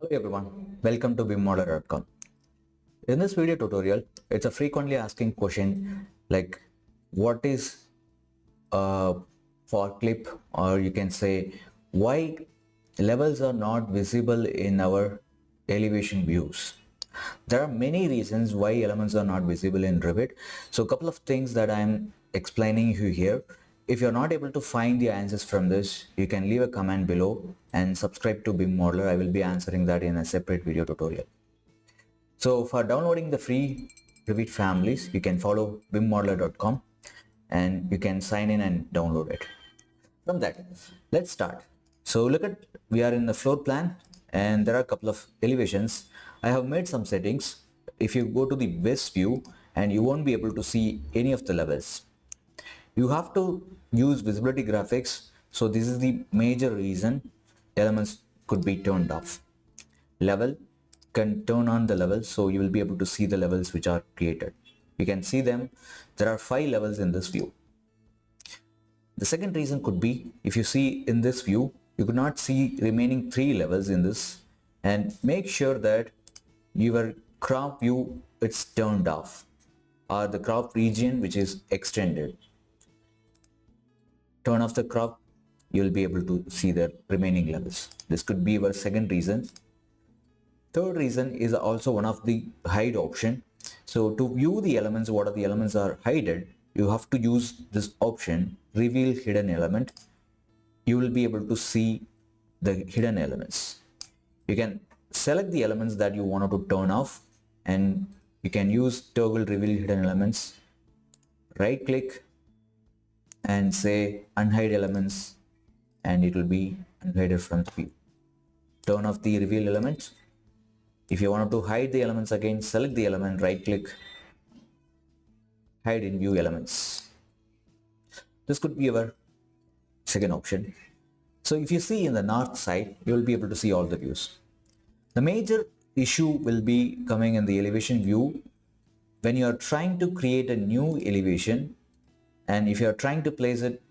Hello everyone, welcome to BIMModel.com. In this video tutorial, it's a frequently asking question like what is a for clip, or you can say why levels are not visible in our elevation views. There are many reasons why elements are not visible in Revit. So a couple of things that I'm explaining you here. If you're not able to find the answers from this, you can leave a comment below and subscribe to BIM Modeler. I will be answering that in a separate video tutorial. So for downloading the free Revit families, you can follow bimmodeler.com and you can sign in and download it. From that, let's start. So look at, we are in the floor plan and there are a couple of elevations. I have made some settings. If you go to the west view, and you won't be able to see any of the levels. You have to use visibility graphics. So this is the major reason elements could be turned off. Level can turn on the levels, so you will be able to see the levels which are created. You can see them. There are 5 levels in this view. The second reason could be, if you see in this view, you could not see remaining 3 levels in this, and make sure that your crop view it's turned off, or the crop region which is extended. Turn off the crop, you will be able to see the remaining levels. This could be our second reason. Third reason is also one of the hide option. So to view the elements, what are the elements are hidden, you have to use this option, reveal hidden element. You will be able to see the hidden elements. You can select the elements that you wanted to turn off, and you can use toggle reveal hidden elements. Right click and say unhide elements, and it will be unhidden from the view. Turn off the reveal elements. If you want to hide the elements again, select the element, right click, hide in view elements. This could be our second option. So if you see in the north side, you will be able to see all the views. The major issue will be coming in the elevation view when you are trying to create a new elevation, and if you are trying to place it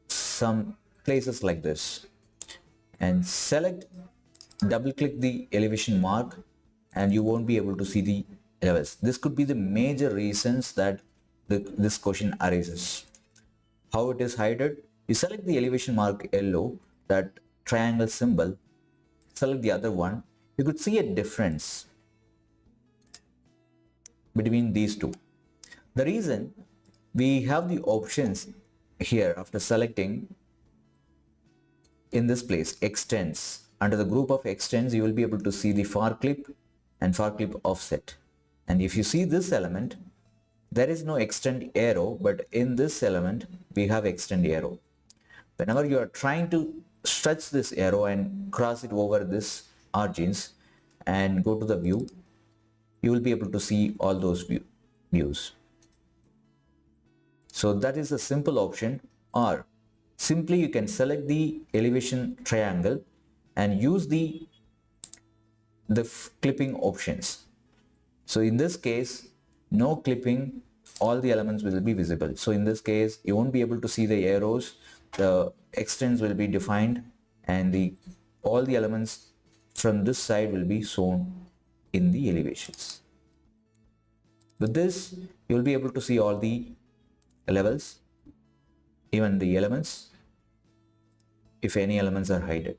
some places like this, and select, double click the elevation mark, and you won't be able to see the levels. This could be the major reasons that this question arises. How it is hidden? You select the elevation mark yellow, that triangle symbol, select the other one. You could see a difference between these two. The reason, we have the options here after selecting in this place, extends. Under the group of extends, you will be able to see the far clip and far clip offset. And if you see this element, there is no extend arrow, but in this element we have extend arrow. Whenever you are trying to stretch this arrow and cross it over this origins and go to the view, you will be able to see all those views. So that is a simple option. Or simply you can select the elevation triangle and use the clipping options. So in this case, no clipping, all the elements will be visible. So in this case, you won't be able to see the arrows, the extents will be defined, and all the elements from this side will be shown in the elevations. With this, you will be able to see all the levels, even the elements, if any elements are hidden.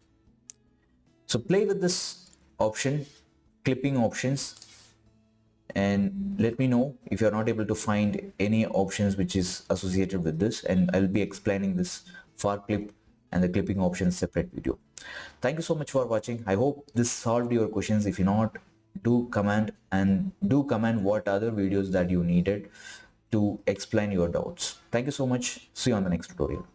So play with this option, clipping options, and let me know if you're not able to find any options which is associated with this, and I'll be explaining this far clip and the clipping options separate video. Thank you so much for watching. I hope this solved your questions. If you not, do comment what other videos that you needed to explain your doubts. Thank you so much. See you on the next tutorial.